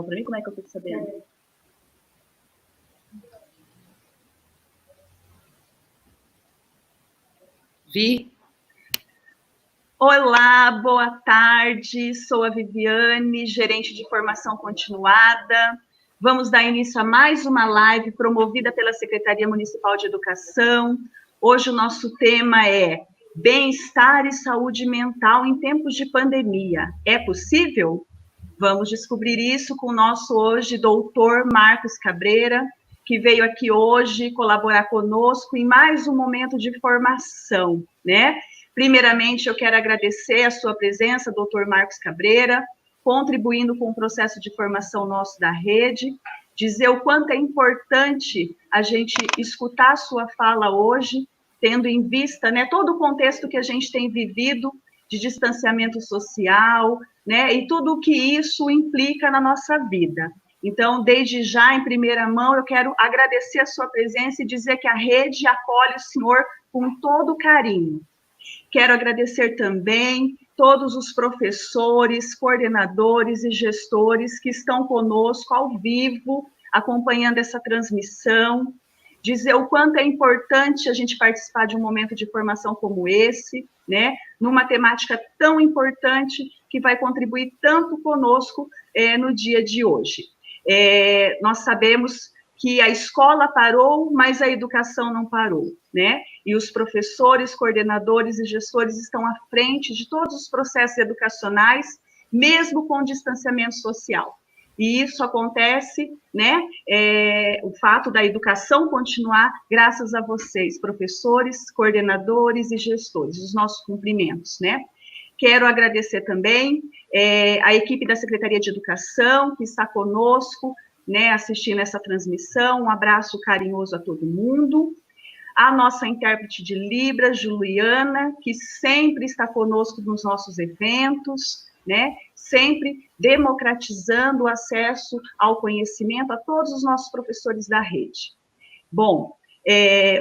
Para mim, como é que eu fico sabendo? Vi. Olá, boa tarde. Sou a Viviane, gerente de formação continuada. Vamos dar início a mais uma live promovida pela Secretaria Municipal de Educação. Hoje o nosso tema é bem-estar e saúde mental em tempos de pandemia. É possível? Vamos descobrir isso com o nosso hoje doutor Marcos Cabreira, que veio aqui hoje colaborar conosco em mais um momento de formação, né? Primeiramente, eu quero agradecer a sua presença, doutor Marcos Cabreira, contribuindo com o processo de formação nosso da rede, dizer o quanto é importante a gente escutar a sua fala hoje, tendo em vista, né, todo o contexto que a gente tem vivido de distanciamento social, né, e tudo o que isso implica na nossa vida. Então, desde já, em primeira mão, eu quero agradecer a sua presença e dizer que a rede acolhe o senhor com todo carinho. Quero agradecer também todos os professores, coordenadores e gestores que estão conosco ao vivo, acompanhando essa transmissão, dizer o quanto é importante a gente participar de um momento de formação como esse, né, numa temática tão importante que vai contribuir tanto conosco no dia de hoje. Nós sabemos que a escola parou, mas a educação não parou, né? E os professores, coordenadores e gestores estão à frente de todos os processos educacionais, mesmo com distanciamento social. E isso acontece, né, o fato da educação continuar graças a vocês, professores, coordenadores e gestores, os nossos cumprimentos, né? Quero agradecer também a equipe da Secretaria de Educação, que está conosco, né, assistindo essa transmissão. Um abraço carinhoso a todo mundo. A nossa intérprete de Libras, Juliana, que sempre está conosco nos nossos eventos, né, sempre democratizando o acesso ao conhecimento a todos os nossos professores da rede. Bom,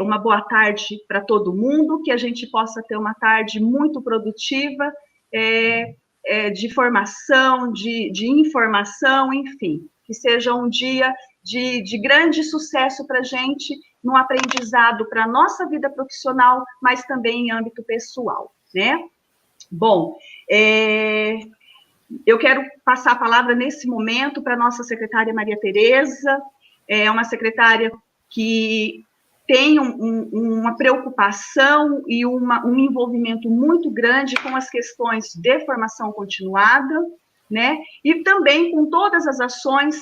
uma boa tarde para todo mundo, que a gente possa ter uma tarde muito produtiva, de formação, de informação, enfim, que seja um dia de grande sucesso para a gente, no aprendizado para a nossa vida profissional, mas também em âmbito pessoal, né? Bom, eu quero passar a palavra nesse momento para a nossa secretária Maria Tereza, uma secretária que tem uma preocupação e um envolvimento muito grande com as questões de formação continuada, né? E também com todas as ações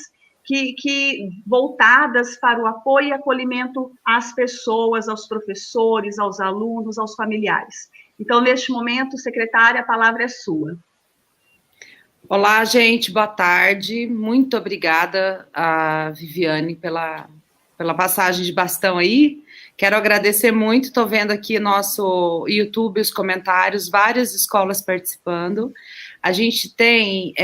que voltadas para o apoio e acolhimento às pessoas, aos professores, aos alunos, aos familiares. Então, neste momento, secretária, a palavra é sua. Olá, gente, boa tarde. Muito obrigada a Viviane pela passagem de bastão aí. Quero agradecer muito, estou vendo aqui nosso YouTube, os comentários, várias escolas participando. A gente tem,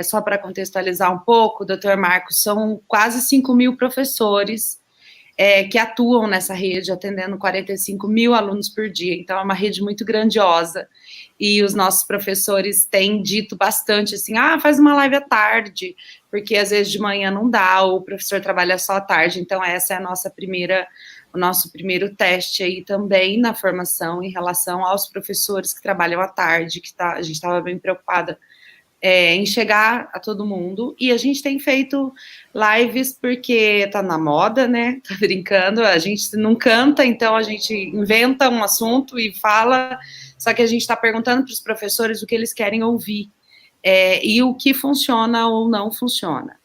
só para contextualizar um pouco, doutor Marcos, são quase 5.000 professores que atuam nessa rede, atendendo 45.000 alunos por dia. Então, é uma rede muito grandiosa. E os nossos professores têm dito bastante assim, faz uma live à tarde, porque às vezes de manhã não dá, ou o professor trabalha só à tarde. Então, essa é o nosso primeiro teste aí também na formação em relação aos professores que trabalham à tarde, a gente estava bem preocupada em chegar a todo mundo, e a gente tem feito lives porque tá na moda, né, tá brincando, a gente não canta, então a gente inventa um assunto e fala, só que a gente está perguntando para os professores o que eles querem ouvir, e o que funciona ou não funciona.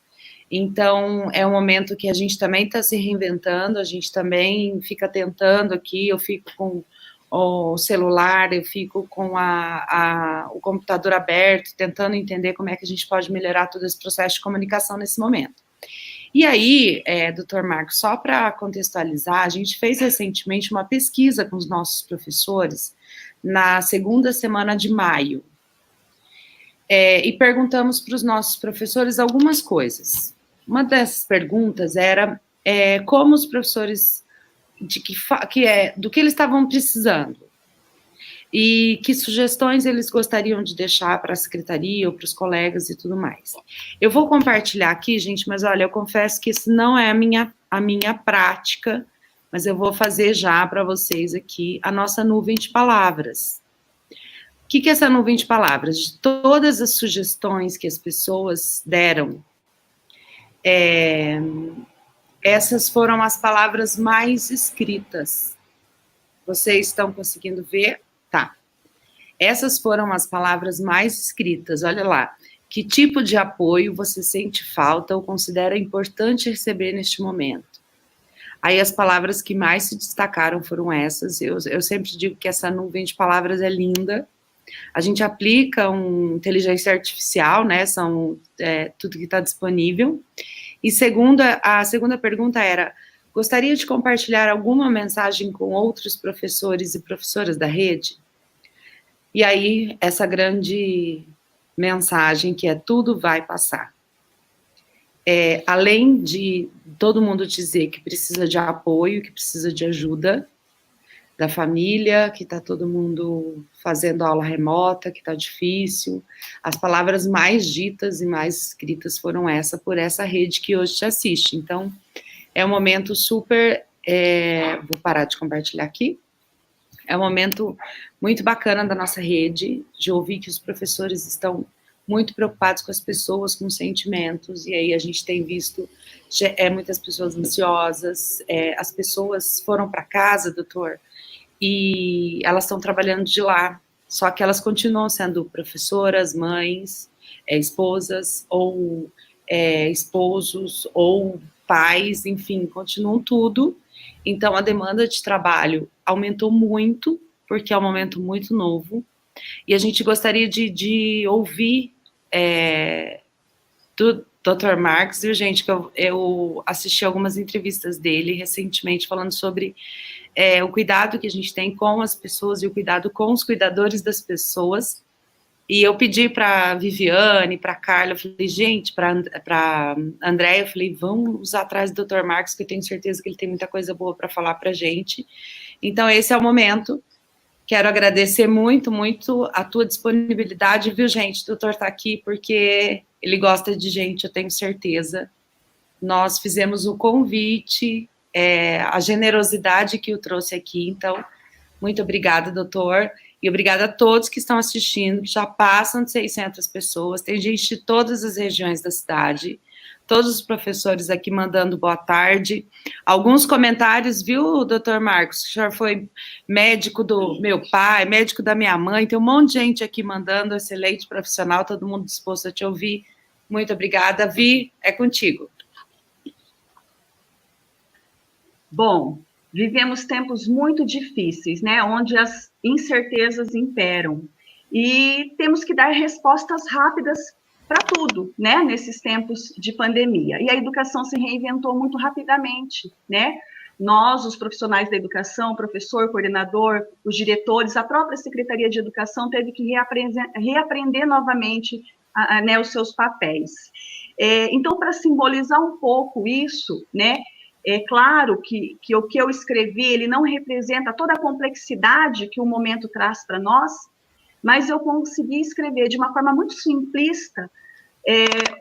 Então, é um momento que a gente também está se reinventando, a gente também fica tentando aqui, eu fico com o celular, eu fico com o computador aberto, tentando entender como é que a gente pode melhorar todo esse processo de comunicação nesse momento. E aí, doutor Marcos, só para contextualizar, a gente fez recentemente uma pesquisa com os nossos professores na segunda semana de maio, e perguntamos para os nossos professores algumas coisas. Uma dessas perguntas era como os professores do que eles estavam precisando. e que sugestões eles gostariam de deixar para a secretaria ou para os colegas e tudo mais. Eu vou compartilhar aqui, gente, mas olha, eu confesso que isso não é a minha prática, mas eu vou fazer já para vocês aqui a nossa nuvem de palavras. O que é essa nuvem de palavras? De todas as sugestões que as pessoas deram, essas foram as palavras mais escritas. Vocês estão conseguindo ver? Tá. Essas foram as palavras mais escritas. Olha lá. Que tipo de apoio você sente falta ou considera importante receber neste momento? Aí as palavras que mais se destacaram foram essas. Eu sempre digo que essa nuvem de palavras é linda. A gente aplica inteligência artificial, né? São tudo que está disponível. E a segunda pergunta era: gostaria de compartilhar alguma mensagem com outros professores e professoras da rede? E aí, essa grande mensagem que é: tudo vai passar. Além de todo mundo dizer que precisa de apoio, que precisa de ajuda da família, que está todo mundo fazendo aula remota, que está difícil, as palavras mais ditas e mais escritas foram por essa rede que hoje te assiste. Então, é um momento super... vou parar de compartilhar aqui. É um momento muito bacana da nossa rede, de ouvir que os professores estão muito preocupados com as pessoas, com os sentimentos, e aí a gente tem visto muitas pessoas ansiosas, as pessoas foram para casa, doutor, e elas estão trabalhando de lá, só que elas continuam sendo professoras, mães, esposas, ou esposos, ou pais, enfim, continuam tudo. Então, a demanda de trabalho aumentou muito, porque é um momento muito novo, e a gente gostaria de ouvir do Dr. Marcos, viu, gente, que eu assisti algumas entrevistas dele recentemente, falando sobre o cuidado que a gente tem com as pessoas e o cuidado com os cuidadores das pessoas. E eu pedi para a Viviane, para a Carla, eu falei, gente, para a Andréia, eu falei, vamos atrás do Dr. Marcos, que eu tenho certeza que ele tem muita coisa boa para falar para a gente. Então, esse é o momento. Quero agradecer muito, muito a tua disponibilidade, viu, gente? O doutor está aqui porque ele gosta de gente, eu tenho certeza. Nós fizemos o convite, a generosidade que o trouxe aqui, então, muito obrigada, doutor, e obrigada a todos que estão assistindo, que já passam de 600 pessoas, tem gente de todas as regiões da cidade, todos os professores aqui mandando boa tarde, alguns comentários, viu, doutor Marcos, o senhor foi médico do meu pai, médico da minha mãe, tem um monte de gente aqui mandando, excelente profissional, todo mundo disposto a te ouvir, muito obrigada, Vi, é contigo. Bom, vivemos tempos muito difíceis, né, onde as incertezas imperam, e temos que dar respostas rápidas para tudo, né, nesses tempos de pandemia. E a educação se reinventou muito rapidamente, né? Nós, os profissionais da educação, professor, coordenador, os diretores, a própria Secretaria de Educação teve que reaprender novamente né, os seus papéis. Então, para simbolizar um pouco isso, né, é claro que o que eu escrevi, ele não representa toda a complexidade que o momento traz para nós, mas eu consegui escrever de uma forma muito simplista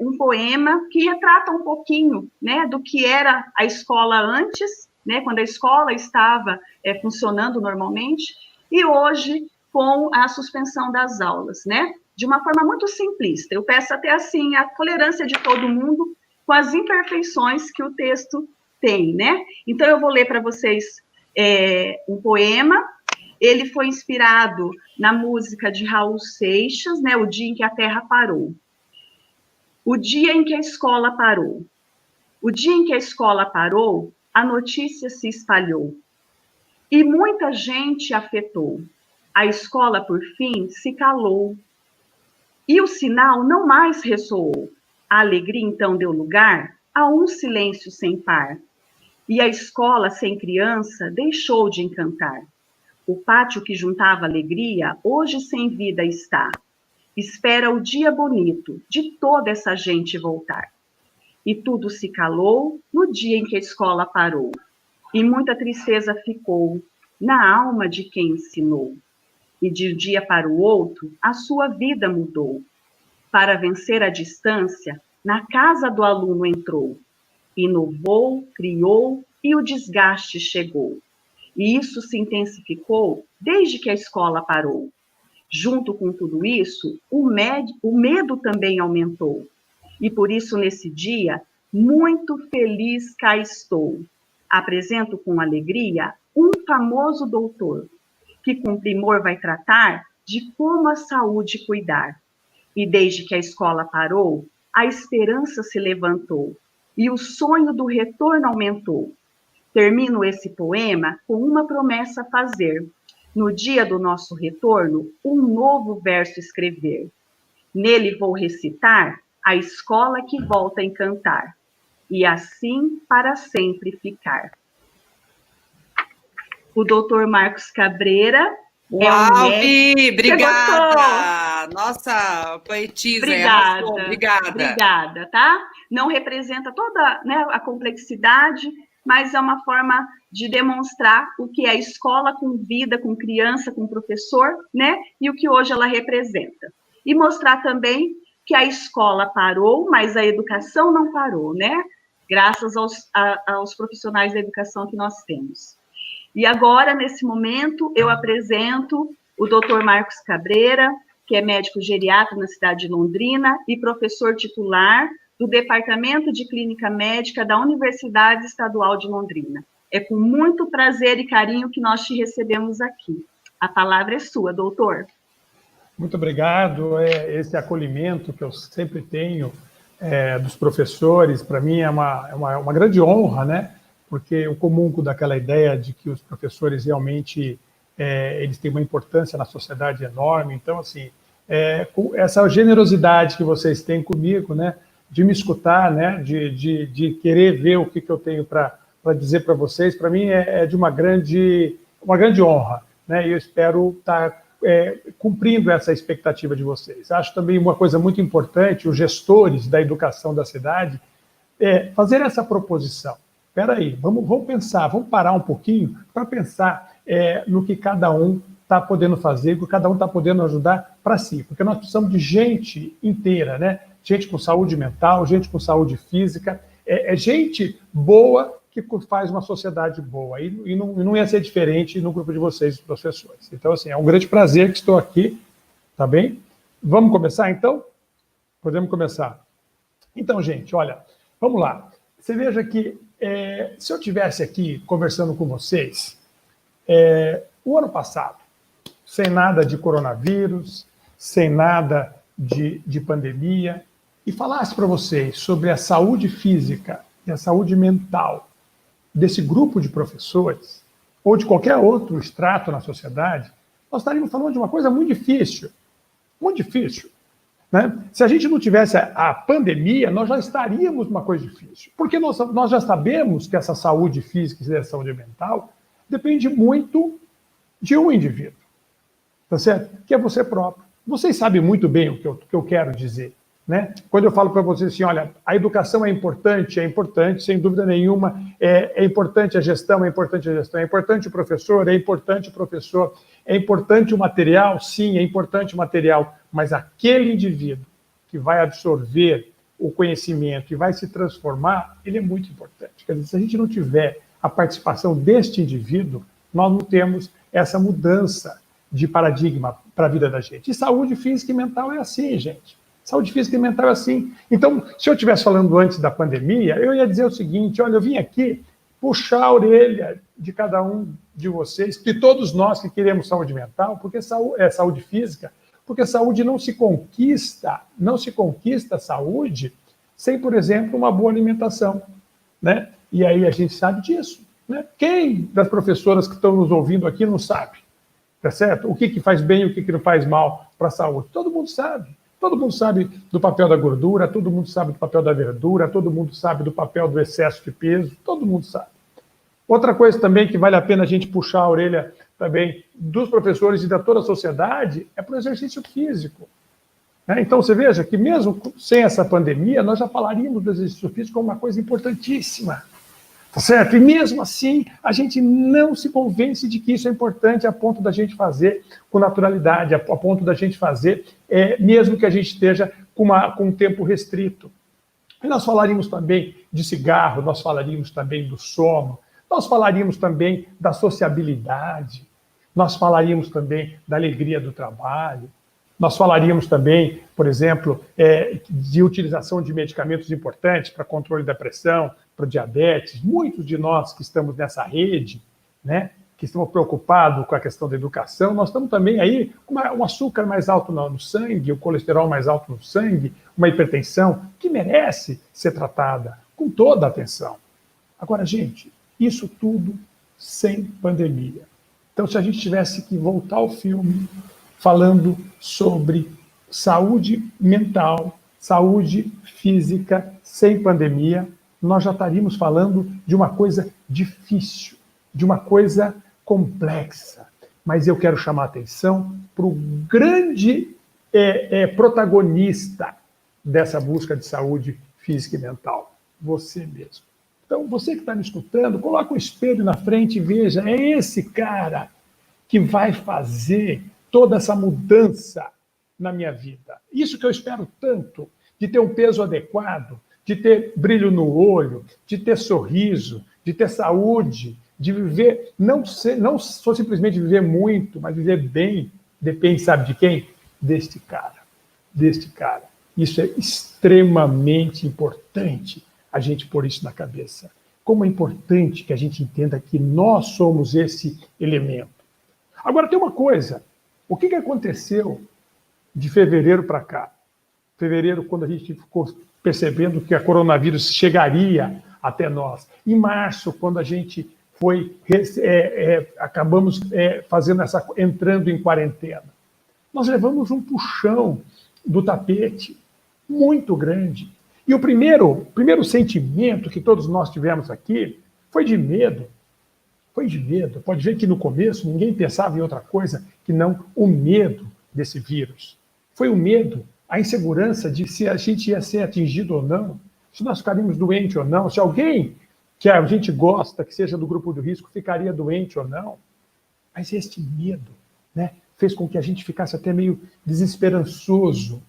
um poema que retrata um pouquinho, né, do que era a escola antes, né, quando a escola estava funcionando normalmente, e hoje com a suspensão das aulas, né, de uma forma muito simplista. Eu peço até assim a tolerância de todo mundo com as imperfeições que o texto tem, né? Então eu vou ler para vocês um poema. Ele foi inspirado na música de Raul Seixas, né, O Dia em que a Terra Parou. O dia em que a escola parou. O dia em que a escola parou, a notícia se espalhou. E muita gente afetou. A escola, por fim, se calou. E o sinal não mais ressoou. A alegria, então, deu lugar a um silêncio sem par. E a escola, sem criança, deixou de encantar. O pátio que juntava alegria, hoje sem vida está. Espera o dia bonito de toda essa gente voltar. E tudo se calou no dia em que a escola parou. E muita tristeza ficou na alma de quem ensinou. e de um dia para o outro, a sua vida mudou. Para vencer a distância, na casa do aluno entrou. Inovou, criou e o desgaste chegou. E isso se intensificou desde que a escola parou. Junto com tudo isso, o medo também aumentou. E por isso, nesse dia, muito feliz cá estou. Apresento com alegria um famoso doutor, que com primor vai tratar de como a saúde cuidar. E desde que a escola parou, a esperança se levantou e o sonho do retorno aumentou. Termino esse poema com uma promessa a fazer. No dia do nosso retorno, um novo verso escrever. Nele vou recitar a escola que volta a encantar, e assim para sempre ficar. O doutor Marcos Cabreira. Uau, Vi, obrigada! Nossa, poetisa. Obrigada. Obrigada. Obrigada, tá? Não representa toda, né, a complexidade, mas é uma forma de demonstrar o que é a escola com vida, com criança, com professor, né? E o que hoje ela representa. E mostrar também que a escola parou, mas a educação não parou, né? Graças aos profissionais da educação que nós temos. E agora, nesse momento, eu apresento o Dr. Marcos Cabreira, que é médico geriatra na cidade de Londrina e professor titular do Departamento de Clínica Médica da Universidade Estadual de Londrina. É com muito prazer e carinho que nós te recebemos aqui. A palavra é sua, doutor. Muito obrigado. Esse acolhimento que eu sempre tenho dos professores, para mim é uma grande honra, né? Porque eu comungo daquela ideia de que os professores realmente eles têm uma importância na sociedade enorme. Então, assim, com essa generosidade que vocês têm comigo, né? De me escutar, né? De querer ver o que eu tenho para dizer para vocês, para mim é de uma grande honra, né? E eu espero estar cumprindo essa expectativa de vocês. Acho também uma coisa muito importante, os gestores da educação da cidade, fazer essa proposição. Espera aí, vamos pensar, vamos parar um pouquinho para pensar no que cada um está podendo fazer, o que cada um está podendo ajudar para si, porque nós precisamos de gente inteira, né? Gente com saúde mental, gente com saúde física, gente boa que faz uma sociedade boa, e não ia ser diferente no grupo de vocês, professores. Então, assim, é um grande prazer que estou aqui, tá bem? Vamos começar, então? Podemos começar. Então, gente, olha, vamos lá. Você veja que, se eu estivesse aqui conversando com vocês, o ano passado, sem nada de coronavírus, sem nada de pandemia, e falasse para vocês sobre a saúde física e a saúde mental desse grupo de professores, ou de qualquer outro extrato na sociedade, nós estaríamos falando de uma coisa muito difícil, né? Se a gente não tivesse a pandemia, nós já estaríamos numa coisa difícil, porque nós já sabemos que essa saúde física e essa saúde mental depende muito de um indivíduo, tá certo? Que é você próprio. Vocês sabem muito bem o que eu quero dizer, né? Quando eu falo para vocês assim, olha, a educação é importante, sem dúvida nenhuma, é importante a gestão, é importante o professor, é importante o material, sim, é importante o material, mas aquele indivíduo que vai absorver o conhecimento e vai se transformar, ele é muito importante. Quer dizer, se a gente não tiver a participação deste indivíduo, nós não temos essa mudança de paradigma para a vida da gente. E saúde física e mental é assim, gente. Saúde física e mental é assim. Então, se eu estivesse falando antes da pandemia, eu ia dizer o seguinte, olha, eu vim aqui puxar a orelha de cada um de vocês, de todos nós que queremos saúde mental, porque saúde física, porque saúde não se conquista saúde sem, por exemplo, uma boa alimentação, né? E aí a gente sabe disso, né? Quem das professoras que estão nos ouvindo aqui não sabe, tá certo? O que faz bem e o que não faz mal para a saúde? Todo mundo sabe. Todo mundo sabe do papel da gordura, todo mundo sabe do papel da verdura, todo mundo sabe do papel do excesso de peso, todo mundo sabe. Outra coisa também que vale a pena a gente puxar a orelha também dos professores e da toda a sociedade é para o exercício físico. Então, você veja que mesmo sem essa pandemia, nós já falaríamos do exercício físico como uma coisa importantíssima. Tá certo? E mesmo assim, a gente não se convence de que isso é importante a ponto da gente fazer com naturalidade, a ponto da gente fazer, mesmo que a gente esteja com um tempo restrito. E nós falaríamos também de cigarro, nós falaríamos também do sono, nós falaríamos também da sociabilidade, nós falaríamos também da alegria do trabalho, nós falaríamos também, por exemplo, de utilização de medicamentos importantes para controle da pressão, para diabetes. Muitos de nós que estamos nessa rede, né, que estamos preocupados com a questão da educação, nós estamos também aí com um açúcar mais alto no sangue, o colesterol mais alto no sangue, uma hipertensão que merece ser tratada com toda a atenção. Agora, gente, isso tudo sem pandemia. Então, se a gente tivesse que voltar ao filme falando sobre saúde mental, saúde física sem pandemia, nós já estaríamos falando de uma coisa difícil, de uma coisa complexa. Mas eu quero chamar a atenção para o grande protagonista dessa busca de saúde física e mental, você mesmo. Então, você que está me escutando, coloca o espelho na frente e veja, é esse cara que vai fazer toda essa mudança na minha vida. Isso que eu espero tanto, de ter um peso adequado, de ter brilho no olho, de ter sorriso, de ter saúde, de viver, não só simplesmente viver muito, mas viver bem, depende, sabe de quem? Deste cara. Isso é extremamente importante, a gente pôr isso na cabeça. Como é importante que a gente entenda que nós somos esse elemento. Agora, tem uma coisa. O que aconteceu de fevereiro para cá? Fevereiro, quando a gente ficou percebendo que a coronavírus chegaria até nós. Em março, quando a gente acabamos entrando em quarentena. Nós levamos um puxão do tapete muito grande. E o primeiro sentimento que todos nós tivemos aqui foi de medo. Foi de medo. Pode ver que no começo ninguém pensava em outra coisa que não o medo desse vírus. Foi o medo, a insegurança de se a gente ia ser atingido ou não, se nós ficaríamos doentes ou não, se alguém que a gente gosta, que seja do grupo do risco, ficaria doente ou não. Mas este medo, né, fez com que a gente ficasse até meio desesperançoso,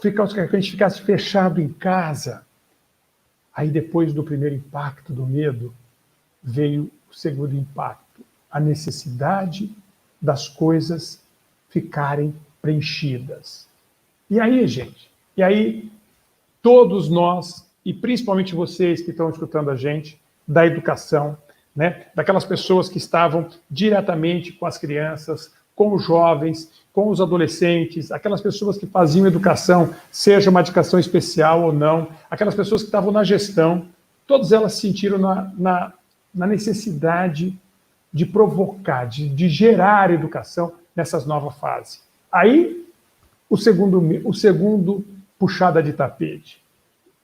que a gente ficasse fechado em casa. Aí, depois do primeiro impacto do medo, veio o segundo impacto, a necessidade das coisas ficarem preenchidas. E aí, gente, todos nós, e principalmente vocês que estão escutando a gente, da educação, né, daquelas pessoas que estavam diretamente com as crianças, com os jovens, com os adolescentes, aquelas pessoas que faziam educação, seja uma educação especial ou não, aquelas pessoas que estavam na gestão, todas elas se sentiram na necessidade de provocar, de gerar educação nessas novas fases. Aí, o segundo puxada de tapete.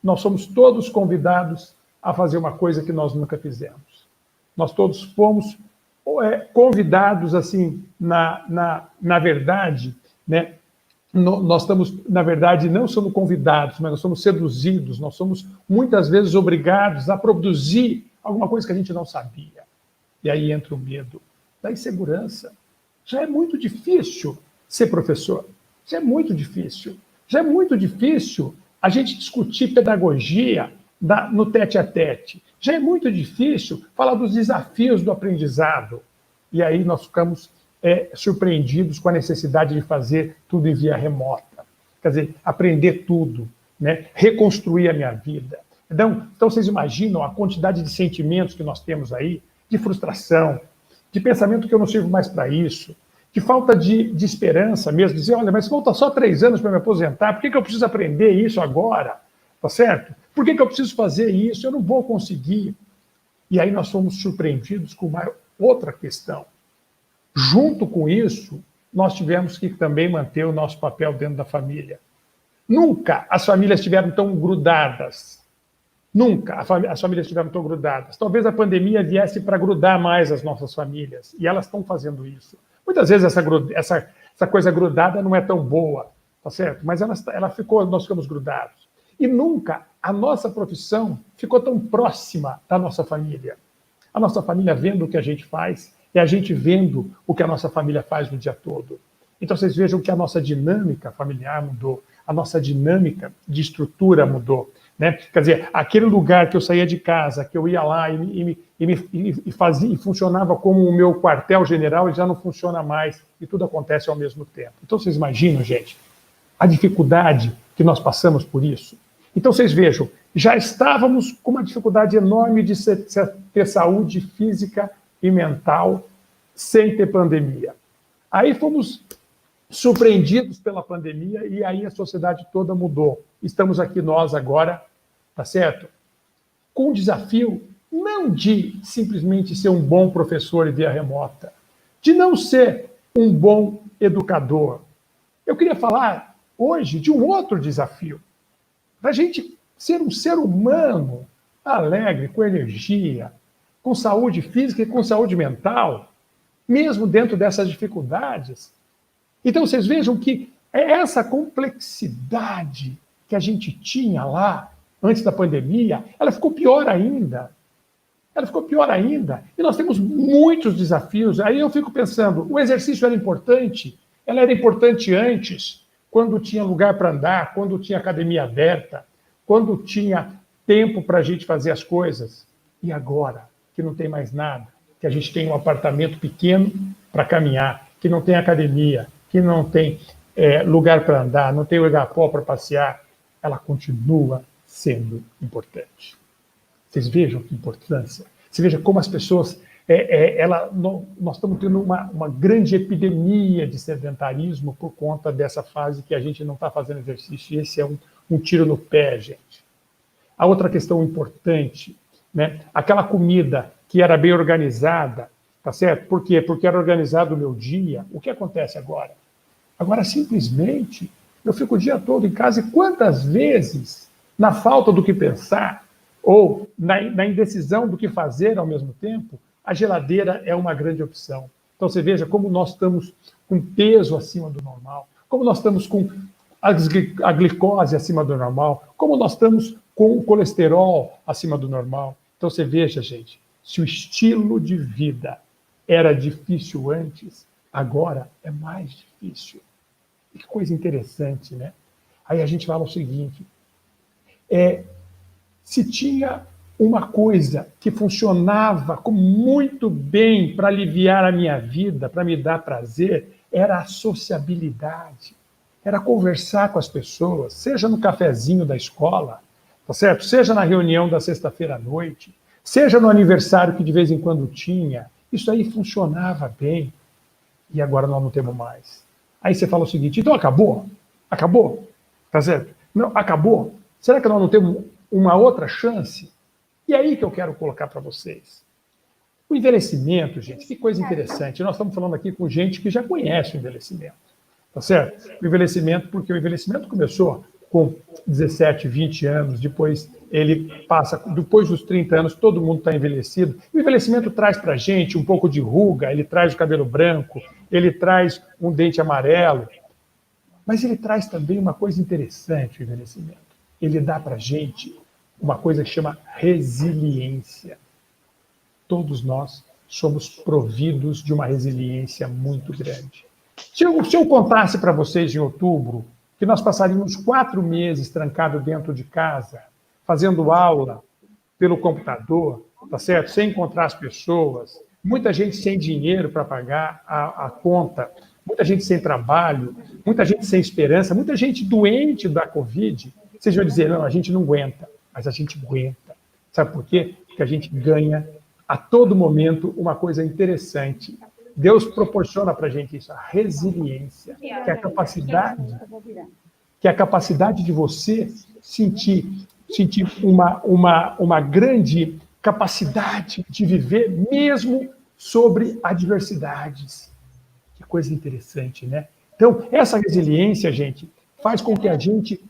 Nós somos todos convidados a fazer uma coisa que nós nunca fizemos. Nós todos fomos convidados, assim, na verdade, né? Nós estamos, na verdade, não somos convidados, mas nós somos seduzidos, nós somos muitas vezes obrigados a produzir alguma coisa que a gente não sabia. E aí entra o medo da insegurança. Já é muito difícil ser professor. Já é muito difícil. Já é muito difícil a gente discutir pedagogia no tete-a-tete. Já é muito difícil falar dos desafios do aprendizado. E aí nós ficamos surpreendidos com a necessidade de fazer tudo em via remota. Quer dizer, aprender tudo, né? Reconstruir a minha vida. Então, vocês imaginam a quantidade de sentimentos que nós temos aí, de frustração, de pensamento que eu não sirvo mais para isso, de falta de esperança mesmo, dizer, olha, mas falta só 3 anos para me aposentar, por que eu preciso aprender isso agora? Tá certo? Por que eu preciso fazer isso? Eu não vou conseguir. E aí nós fomos surpreendidos com uma outra questão. Junto com isso, nós tivemos que também manter o nosso papel dentro da família. Nunca as famílias estiveram tão grudadas. Nunca as famílias estiveram tão grudadas. Talvez a pandemia viesse para grudar mais as nossas famílias. E elas estão fazendo isso. Muitas vezes essa coisa grudada não é tão boa, tá certo? Mas nós ficamos grudados. E nunca a nossa profissão ficou tão próxima da nossa família. A nossa família vendo o que a gente faz e a gente vendo o que a nossa família faz no dia todo. Então, vocês vejam que a nossa dinâmica familiar mudou, a nossa dinâmica de estrutura mudou. Né? Quer dizer, aquele lugar que eu saía de casa, que eu ia lá e fazia, e funcionava como o meu quartel-general, ele já não funciona mais, e tudo acontece ao mesmo tempo. Então, vocês imaginam, gente, a dificuldade que nós passamos por isso? Então, vocês vejam, já estávamos com uma dificuldade enorme de ter saúde física e mental sem ter pandemia. Aí fomos surpreendidos pela pandemia e aí a sociedade toda mudou. Estamos aqui nós agora, tá certo? Com o desafio não de simplesmente ser um bom professor via remota, de não ser um bom educador. Eu queria falar hoje de um outro desafio, da gente ser um ser humano alegre, com energia, com saúde física e com saúde mental, mesmo dentro dessas dificuldades. Então, vocês vejam que essa complexidade que a gente tinha lá, antes da pandemia, ela ficou pior ainda. Ela ficou pior ainda. E nós temos muitos desafios. Aí eu fico pensando, o exercício era importante? Ela era importante antes, quando tinha lugar para andar, quando tinha academia aberta, quando tinha tempo para a gente fazer as coisas. E agora, que não tem mais nada, que a gente tem um apartamento pequeno para caminhar, que não tem academia, que não tem lugar para andar, não tem lugar para passear, ela continua sendo importante. Vocês vejam que importância. Você veja como as pessoas... nós estamos tendo uma grande epidemia de sedentarismo por conta dessa fase que a gente não está fazendo exercício, e esse é um tiro no pé, gente. A outra questão importante, né? Aquela comida que era bem organizada, tá certo? Por quê? Porque era organizado o meu dia. O que acontece agora? Agora, simplesmente, eu fico o dia todo em casa e quantas vezes, na falta do que pensar, ou na indecisão do que fazer ao mesmo tempo, a geladeira é uma grande opção. Então, você veja como nós estamos com peso acima do normal, como nós estamos com a glicose acima do normal, como nós estamos com o colesterol acima do normal. Então, você veja, gente, se o estilo de vida era difícil antes, agora é mais difícil. E que coisa interessante, né? Aí a gente fala o seguinte, se tinha uma coisa que funcionava muito bem para aliviar a minha vida, para me dar prazer, era a sociabilidade, era conversar com as pessoas, seja no cafezinho da escola, tá certo? Seja na reunião da sexta-feira à noite, seja no aniversário que de vez em quando tinha, isso aí funcionava bem, e agora nós não temos mais. Aí você fala o seguinte, então acabou? Acabou? Tá certo? Não, acabou? Será que nós não temos uma outra chance? E aí que eu quero colocar para vocês. O envelhecimento, gente, que coisa interessante. Nós estamos falando aqui com gente que já conhece o envelhecimento. Tá certo? O envelhecimento, porque o envelhecimento começou com 17, 20 anos, depois ele passa, depois dos 30 anos, todo mundo está envelhecido. O envelhecimento traz para a gente um pouco de ruga, ele traz o cabelo branco, ele traz um dente amarelo, mas ele traz também uma coisa interessante, o envelhecimento. Ele dá para a gente uma coisa que chama resiliência. Todos nós somos providos de uma resiliência muito grande. Se eu contasse para vocês em outubro que nós passaríamos 4 meses trancados dentro de casa, fazendo aula pelo computador, tá certo? Sem encontrar as pessoas, muita gente sem dinheiro para pagar a conta, muita gente sem trabalho, muita gente sem esperança, muita gente doente da Covid, vocês vão dizer, não, a gente não aguenta, mas a gente aguenta. Sabe por quê? Porque a gente ganha a todo momento uma coisa interessante. Deus proporciona para a gente isso, a resiliência, que é a capacidade de você sentir uma grande capacidade de viver mesmo sobre adversidades. Que coisa interessante, né? Então, essa resiliência, gente, faz com que a gente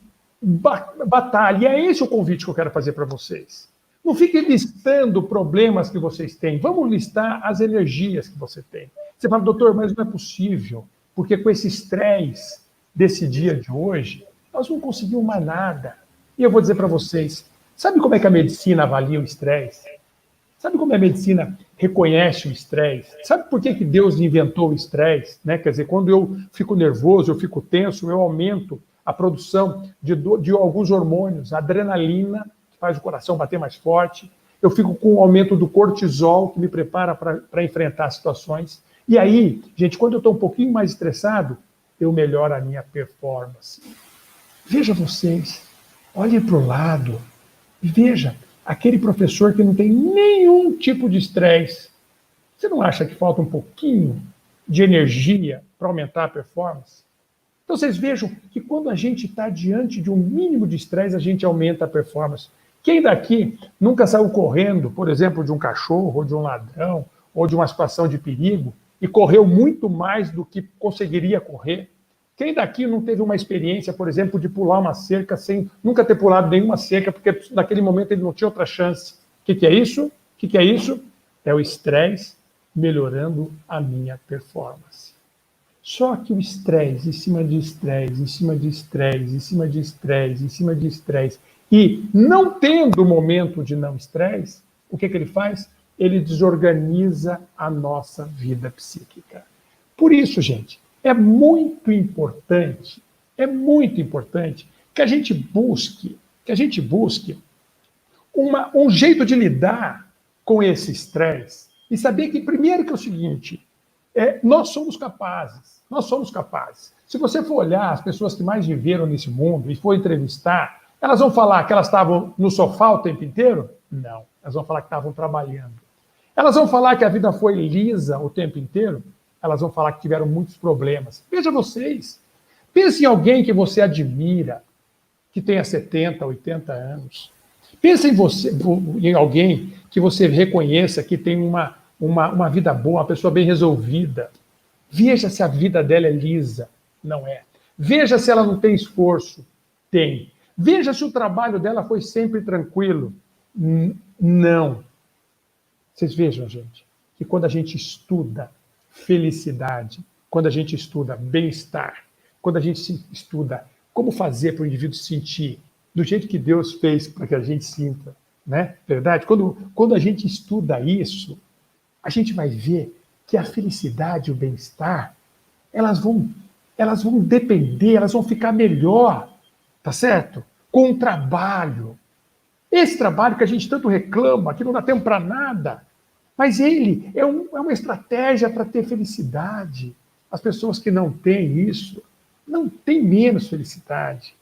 batalhe. E é esse o convite que eu quero fazer para vocês. Não fiquem listando problemas que vocês têm. Vamos listar as energias que você tem. Você fala, doutor, mas não é possível, porque com esse estresse desse dia de hoje, nós não conseguimos mais nada. E eu vou dizer para vocês, sabe como é que a medicina avalia o estresse? Sabe como a medicina reconhece o estresse? Sabe por que Deus inventou o estresse? Né? Quer dizer, quando eu fico nervoso, eu fico tenso, eu aumento a produção de alguns hormônios, a adrenalina, que faz o coração bater mais forte, eu fico com o aumento do cortisol, que me prepara para enfrentar situações. E aí, gente, quando eu estou um pouquinho mais estressado, eu melhoro a minha performance. Veja vocês, olhem para o lado, veja, aquele professor que não tem nenhum tipo de estresse, você não acha que falta um pouquinho de energia para aumentar a performance? Então vocês vejam que quando a gente está diante de um mínimo de estresse, a gente aumenta a performance. Quem daqui nunca saiu correndo, por exemplo, de um cachorro, ou de um ladrão, ou de uma situação de perigo, e correu muito mais do que conseguiria correr? Quem daqui não teve uma experiência, por exemplo, de pular uma cerca sem nunca ter pulado nenhuma cerca, porque naquele momento ele não tinha outra chance? O que é isso? O que é isso? É o estresse melhorando a minha performance. Só que o estresse, em cima de estresse, em cima de estresse, em cima de estresse, em cima de estresse, e não tendo momento de não estresse, o que ele faz? Ele desorganiza a nossa vida psíquica. Por isso, gente, é muito importante que a gente busque um jeito de lidar com esse estresse e saber que, primeiro, que é o seguinte, nós somos capazes. Se você for olhar as pessoas que mais viveram nesse mundo e for entrevistar, elas vão falar que elas estavam no sofá o tempo inteiro? Não. Elas vão falar que estavam trabalhando. Elas vão falar que a vida foi lisa o tempo inteiro? Elas vão falar que tiveram muitos problemas. Veja vocês. Pense em alguém que você admira, que tenha 70, 80 anos. Pense em alguém que você reconheça que tem uma vida boa, uma pessoa bem resolvida. Veja se a vida dela é lisa. Não é. Veja se ela não tem esforço. Tem. Veja se o trabalho dela foi sempre tranquilo. Não. Vocês vejam, gente, que quando a gente estuda felicidade, quando a gente estuda bem-estar, quando a gente estuda como fazer para o indivíduo se sentir do jeito que Deus fez para que a gente sinta, né? Verdade? Quando a gente estuda isso, a gente vai ver que a felicidade e o bem-estar, elas vão depender, elas vão ficar melhor, tá certo? Com o trabalho. Esse trabalho que a gente tanto reclama, que não dá tempo para nada, mas ele é uma estratégia para ter felicidade. As pessoas que não têm isso, não têm menos felicidade.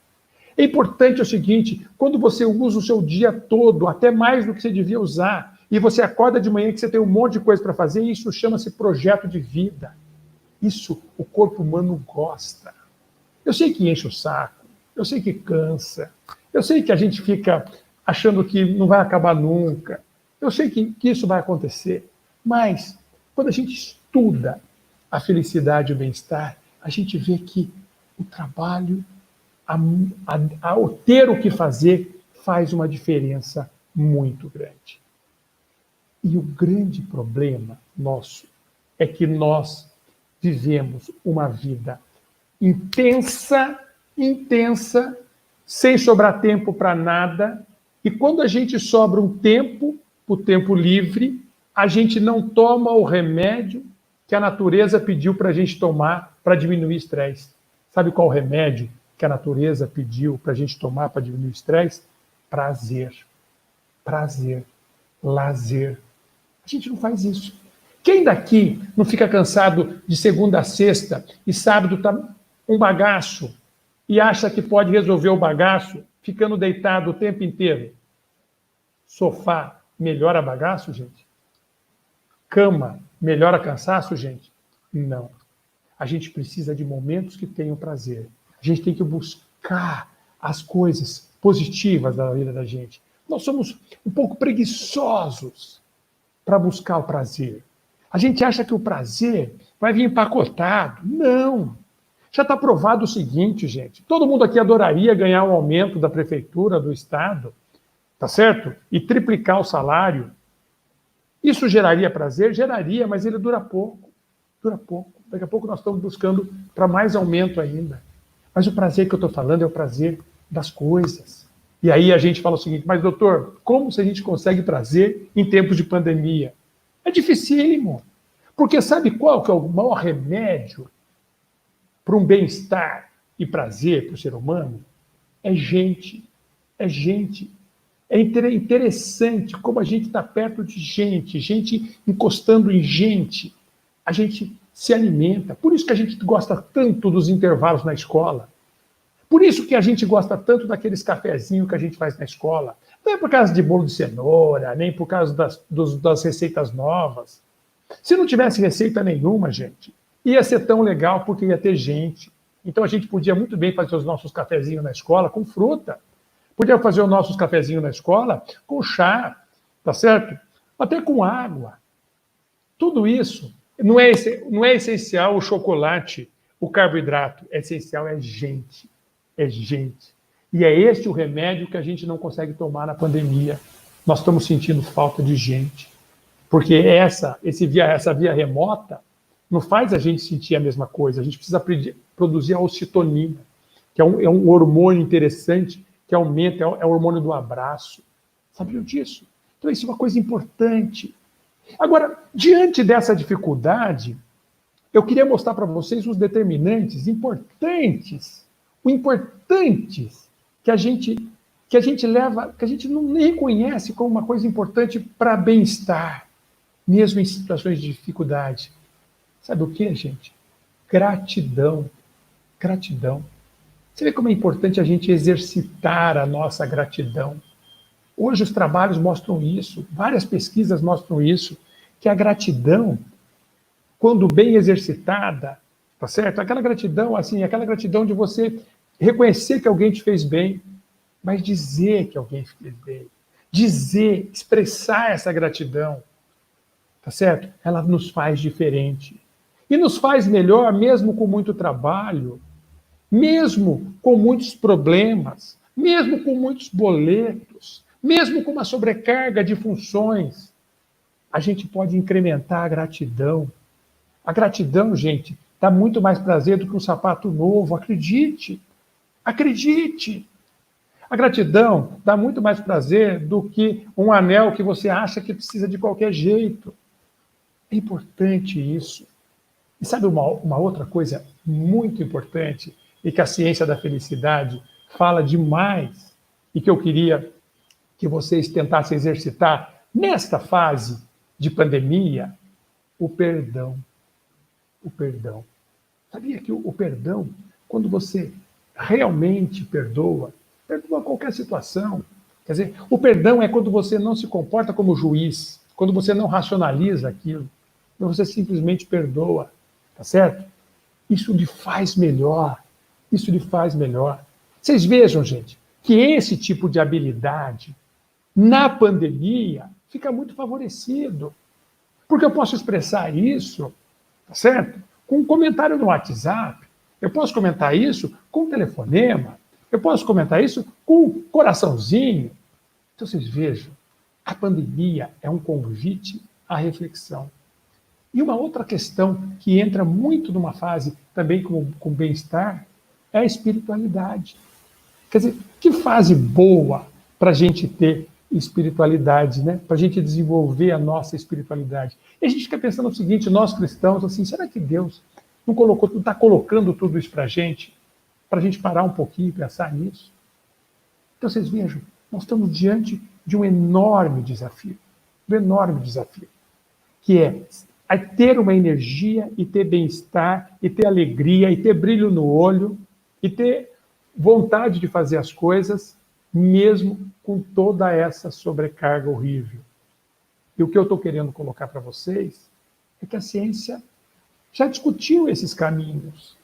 É importante o seguinte, quando você usa o seu dia todo, até mais do que você devia usar, e você acorda de manhã que você tem um monte de coisa para fazer, isso chama-se projeto de vida. Isso o corpo humano gosta. Eu sei que enche o saco, eu sei que cansa, eu sei que a gente fica achando que não vai acabar nunca. Eu sei que isso vai acontecer, mas quando a gente estuda a felicidade e o bem-estar, a gente vê que o trabalho, ao ter o que fazer, faz uma diferença muito grande. E o grande problema nosso é que nós vivemos uma vida intensa, sem sobrar tempo para nada, e quando a gente sobra um tempo, o tempo livre, a gente não toma o remédio que a natureza pediu para a gente tomar para diminuir o estresse. Sabe qual o remédio que a natureza pediu para a gente tomar para diminuir o estresse? Prazer. Prazer. Lazer. A gente não faz isso. Quem daqui não fica cansado de segunda a sexta e sábado está um bagaço e acha que pode resolver o bagaço ficando deitado o tempo inteiro? Sofá melhora bagaço, gente? Cama melhora cansaço, gente? Não. A gente precisa de momentos que tenham prazer. A gente tem que buscar as coisas positivas da vida da gente. Nós somos um pouco preguiçosos para buscar o prazer. A gente acha que o prazer vai vir empacotado. Não. Já está provado o seguinte, gente. Todo mundo aqui adoraria ganhar um aumento da prefeitura, do Estado, tá certo? E triplicar o salário. Isso geraria prazer? Geraria, mas ele dura pouco. Dura pouco. Daqui a pouco nós estamos buscando para mais aumento ainda. Mas o prazer que eu estou falando é o prazer das coisas. E aí a gente fala o seguinte, mas doutor, como se a gente consegue prazer em tempos de pandemia? É dificílimo. Porque sabe qual que é o maior remédio para um bem-estar e prazer para o ser humano? É gente. É gente. É interessante como a gente está perto de gente, gente encostando em gente. A gente se alimenta. Por isso que a gente gosta tanto dos intervalos na escola. Por isso que a gente gosta tanto daqueles cafezinhos que a gente faz na escola. Não é por causa de bolo de cenoura, nem por causa das receitas novas. Se não tivesse receita nenhuma, gente, ia ser tão legal porque ia ter gente. Então a gente podia muito bem fazer os nossos cafezinhos na escola com fruta. Podia fazer os nossos cafezinhos na escola com chá, tá certo? Até com água. Tudo isso não é essencial o chocolate, o carboidrato. É essencial é gente. É gente. E é este o remédio que a gente não consegue tomar na pandemia. Nós estamos sentindo falta de gente. Porque essa via remota não faz a gente sentir a mesma coisa. A gente precisa produzir a ocitocina, que é um hormônio interessante, que aumenta, é o hormônio do abraço. Sabiam disso? Então, isso é uma coisa importante. Agora, diante dessa dificuldade, eu queria mostrar para vocês os determinantes importantes que a gente leva, que a gente não reconhece como uma coisa importante para bem-estar, mesmo em situações de dificuldade. Sabe o que, gente? Gratidão. Gratidão. Você vê como é importante a gente exercitar a nossa gratidão. Hoje os trabalhos mostram isso, várias pesquisas mostram isso, que a gratidão, quando bem exercitada, tá certo? Aquela gratidão, assim, aquela gratidão de você reconhecer que alguém te fez bem, mas dizer que alguém te fez bem. Dizer, expressar essa gratidão, tá certo? Ela nos faz diferente. E nos faz melhor mesmo com muito trabalho, mesmo com muitos problemas, mesmo com muitos boletos, mesmo com uma sobrecarga de funções. A gente pode incrementar a gratidão. A gratidão, gente, dá muito mais prazer do que um sapato novo, acredite. Acredite! A gratidão dá muito mais prazer do que um anel que você acha que precisa de qualquer jeito. É importante isso. E sabe uma outra coisa muito importante e que a ciência da felicidade fala demais e que eu queria que vocês tentassem exercitar nesta fase de pandemia? O perdão. O perdão. Sabia que o perdão, quando você realmente perdoa qualquer situação. Quer dizer, o perdão é quando você não se comporta como juiz, quando você não racionaliza aquilo, quando você simplesmente perdoa, tá certo? Isso lhe faz melhor. Isso lhe faz melhor. Vocês vejam, gente, que esse tipo de habilidade, na pandemia, fica muito favorecido. Porque eu posso expressar isso, tá certo? Com um comentário no WhatsApp, eu posso comentar isso com um telefonema, eu posso comentar isso com um coraçãozinho. Então, vocês vejam, a pandemia é um convite à reflexão. E uma outra questão que entra muito numa fase também com bem-estar é a espiritualidade. Quer dizer, que fase boa para a gente ter espiritualidade, né? Para a gente desenvolver a nossa espiritualidade. E a gente fica pensando o seguinte, nós cristãos, assim, será que Deus não está colocando tudo isso para a gente parar um pouquinho e pensar nisso? Então, vocês vejam, nós estamos diante de um enorme desafio, que é ter uma energia e ter bem-estar, e ter alegria, e ter brilho no olho, e ter vontade de fazer as coisas, mesmo com toda essa sobrecarga horrível. E o que eu estou querendo colocar para vocês é que a ciência já discutiu esses caminhos.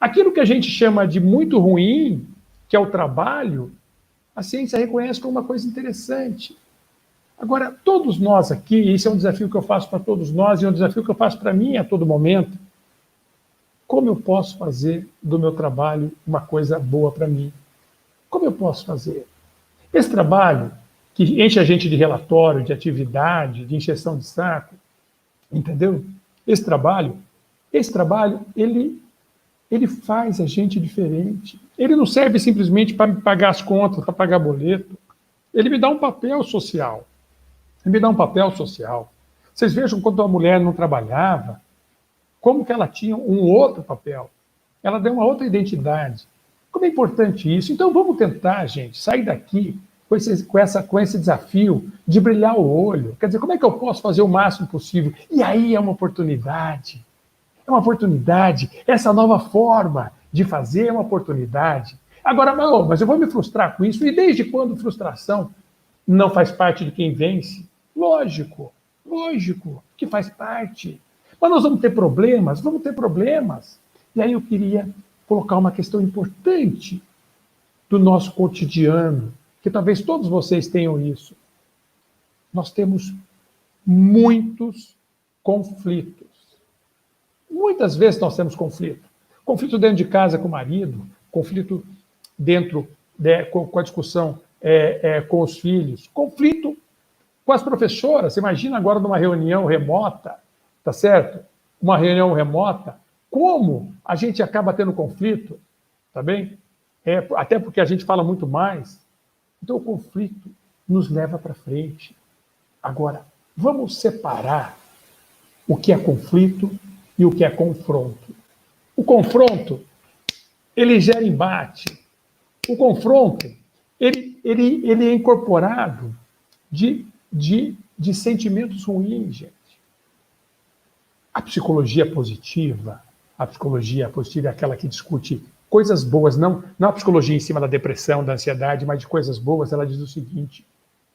Aquilo que a gente chama de muito ruim, que é o trabalho, a ciência reconhece como uma coisa interessante. Agora, todos nós aqui, e esse é um desafio que eu faço para todos nós, e é um desafio que eu faço para mim a todo momento, como eu posso fazer do meu trabalho uma coisa boa para mim? Como eu posso fazer? Esse trabalho, que enche a gente de relatório, de atividade, de encheção de saco, entendeu? Esse trabalho, ele ele faz a gente diferente. Ele não serve simplesmente para me pagar as contas, para pagar boleto. Ele me dá um papel social. Ele me dá um papel social. Vocês vejam quando a mulher não trabalhava, como que ela tinha um outro papel. Ela deu uma outra identidade. Como é importante isso. Então vamos tentar, gente, sair daqui com esse desafio de brilhar o olho. Quer dizer, como é que eu posso fazer o máximo possível? E aí é uma oportunidade. É uma oportunidade. Essa nova forma de fazer é uma oportunidade. Agora, não, mas eu vou me frustrar com isso. E desde quando frustração não faz parte de quem vence? Lógico que faz parte. Mas nós vamos ter problemas? Vamos ter problemas. E aí eu queria colocar uma questão importante do nosso cotidiano, que talvez todos vocês tenham isso. Nós temos muitos conflitos. Muitas vezes nós temos conflito. Conflito dentro de casa com o marido, conflito dentro com a discussão com os filhos, conflito com as professoras. Você imagina agora numa reunião remota, tá certo? Uma reunião remota, como a gente acaba tendo conflito, tá bem? Até porque a gente fala muito mais. Então o conflito nos leva para frente. Agora, vamos separar o que é conflito e o que é confronto. O confronto, ele gera embate. O confronto, ele é incorporado de sentimentos ruins, gente. A psicologia positiva é aquela que discute coisas boas, não a psicologia em cima da depressão, da ansiedade, mas de coisas boas. Ela diz o seguinte: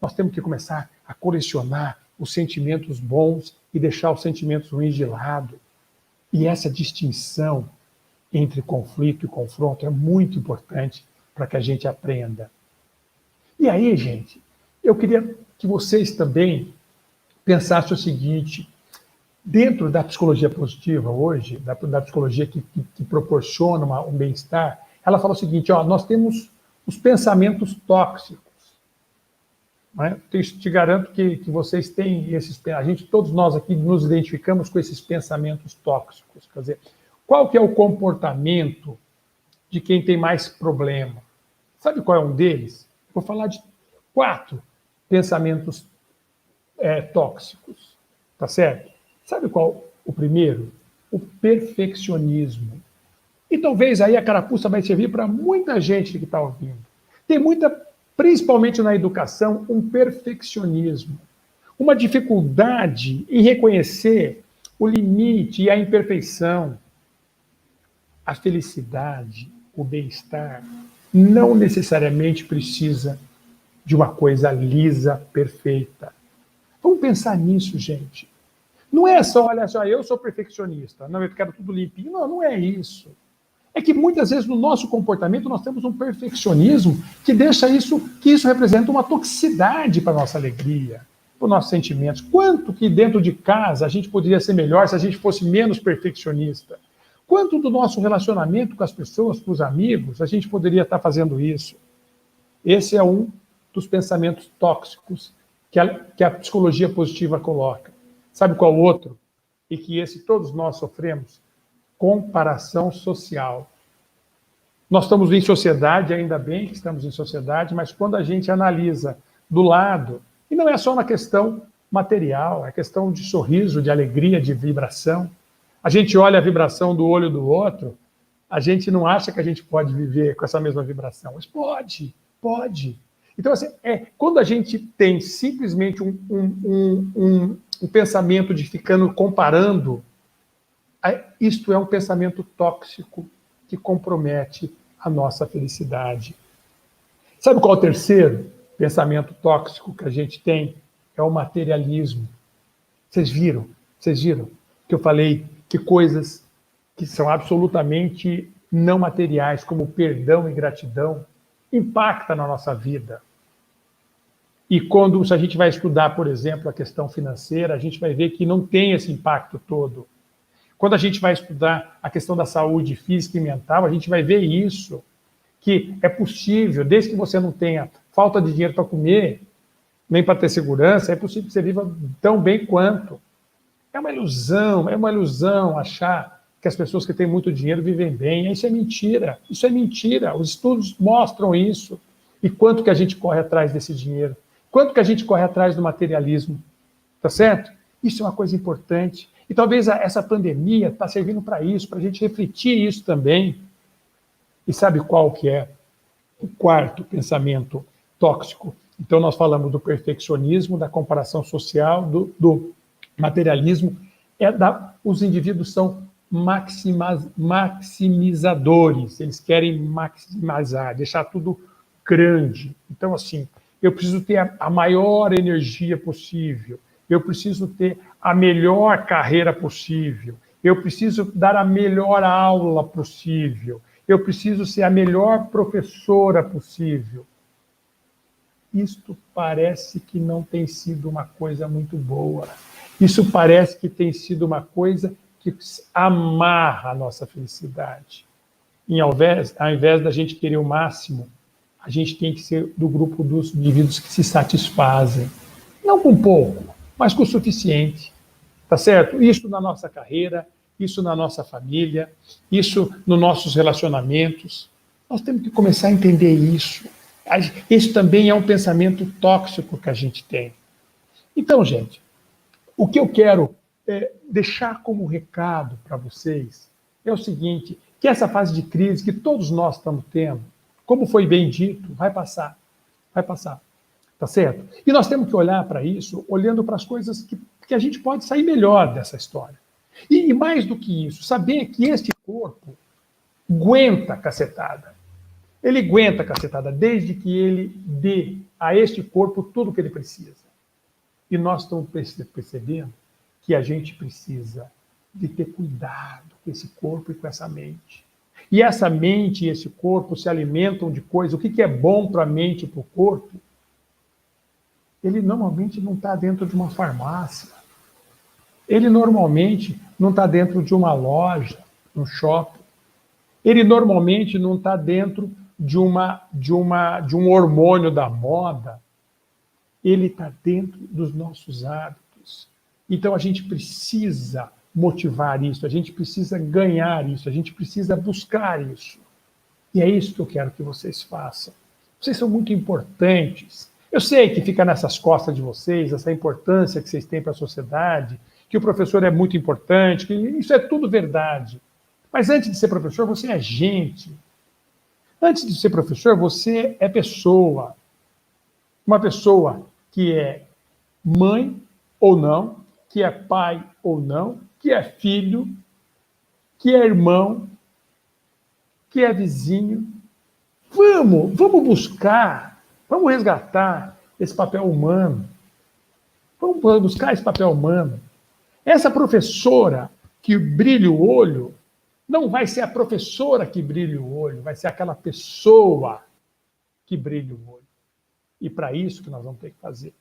nós temos que começar a colecionar os sentimentos bons e deixar os sentimentos ruins de lado. E essa distinção entre conflito e confronto é muito importante para que a gente aprenda. E aí, gente, eu queria que vocês também pensassem o seguinte: dentro da psicologia positiva hoje, da psicologia que proporciona um bem-estar, ela fala o seguinte: nós temos os pensamentos tóxicos. Né? Te garanto que vocês têm esses... todos nós aqui nos identificamos com esses pensamentos tóxicos. Quer dizer, qual que é o comportamento de quem tem mais problema? Sabe qual é um deles? Vou falar de 4 pensamentos tóxicos. Tá certo? Sabe qual o primeiro? O perfeccionismo. E talvez aí a carapuça vai servir para muita gente que está ouvindo. Tem principalmente na educação, um perfeccionismo. Uma dificuldade em reconhecer o limite e a imperfeição. A felicidade, o bem-estar, não necessariamente precisa de uma coisa lisa, perfeita. Vamos pensar nisso, gente. Não é só, olha só, eu sou perfeccionista, não, eu quero tudo limpinho. Não é isso. É que muitas vezes no nosso comportamento nós temos um perfeccionismo que deixa que isso representa uma toxicidade para a nossa alegria, para os nossos sentimentos. Quanto que dentro de casa a gente poderia ser melhor se a gente fosse menos perfeccionista? Quanto do nosso relacionamento com as pessoas, com os amigos, a gente poderia estar fazendo isso? Esse é um dos pensamentos tóxicos que a psicologia positiva coloca. Sabe qual outro? E que esse todos nós sofremos? Comparação social. Nós estamos em sociedade, ainda bem que estamos em sociedade, mas quando a gente analisa do lado, e não é só na questão material, é questão de sorriso, de alegria, de vibração. A gente olha a vibração do olho do outro, a gente não acha que a gente pode viver com essa mesma vibração, mas pode. Então, assim, quando a gente tem simplesmente um pensamento de ficando comparando, isto é um pensamento tóxico que compromete a nossa felicidade. Sabe qual é o terceiro pensamento tóxico que a gente tem? É o materialismo. Vocês viram que eu falei que coisas que são absolutamente não materiais, como perdão e gratidão, impactam na nossa vida. E se a gente vai estudar, por exemplo, a questão financeira, a gente vai ver que não tem esse impacto todo. Quando a gente vai estudar a questão da saúde física e mental, a gente vai ver isso, que é possível, desde que você não tenha falta de dinheiro para comer, nem para ter segurança, é possível que você viva tão bem quanto. É uma ilusão achar que as pessoas que têm muito dinheiro vivem bem. Isso é mentira. Isso é mentira. Os estudos mostram isso. E quanto que a gente corre atrás desse dinheiro? Quanto que a gente corre atrás do materialismo? Tá certo? Isso é uma coisa importante. E talvez essa pandemia está servindo para isso, para a gente refletir isso também. E sabe qual que é o quarto pensamento tóxico? Então, nós falamos do perfeccionismo, da comparação social, do materialismo. Os indivíduos são maximizadores, eles querem maximizar, deixar tudo grande. Então, assim, eu preciso ter a maior energia possível, eu preciso ter a melhor carreira possível, eu preciso dar a melhor aula possível, eu preciso ser a melhor professora possível. Isto parece que não tem sido uma coisa muito boa. Isso parece que tem sido uma coisa que amarra a nossa felicidade. E ao invés da gente querer o máximo, a gente tem que ser do grupo dos indivíduos que se satisfazem. Não com pouco, mas com o suficiente. Tá certo? Isso na nossa carreira, isso na nossa família, isso nos nossos relacionamentos. Nós temos que começar a entender isso. Esse também é um pensamento tóxico que a gente tem. Então, gente, o que eu quero deixar como recado para vocês é o seguinte, que essa fase de crise que todos nós estamos tendo, como foi bem dito, vai passar. Vai passar. Tá certo? E nós temos que olhar para isso, olhando para as coisas que a gente pode sair melhor dessa história. E mais do que isso, saber que este corpo aguenta a cacetada. Ele aguenta a cacetada desde que ele dê a este corpo tudo o que ele precisa. E nós estamos percebendo que a gente precisa de ter cuidado com esse corpo e com essa mente. E essa mente e esse corpo se alimentam de coisas. O que é bom para a mente e para o corpo, ele normalmente não está dentro de uma farmácia. Ele normalmente não está dentro de uma loja, um shopping. Ele normalmente não está dentro de um hormônio da moda. Ele está dentro dos nossos hábitos. Então a gente precisa motivar isso, a gente precisa ganhar isso, a gente precisa buscar isso. E é isso que eu quero que vocês façam. Vocês são muito importantes. Eu sei que fica nessas costas de vocês, essa importância que vocês têm para a sociedade, que o professor é muito importante, que isso é tudo verdade. Mas antes de ser professor, você é gente. Antes de ser professor, você é pessoa. Uma pessoa que é mãe ou não, que é pai ou não, que é filho, que é irmão, que é vizinho. Vamos buscar, vamos resgatar esse papel humano. Vamos buscar esse papel humano. Essa professora que brilha o olho não vai ser a professora que brilha o olho, vai ser aquela pessoa que brilha o olho. E para isso que nós vamos ter que fazer.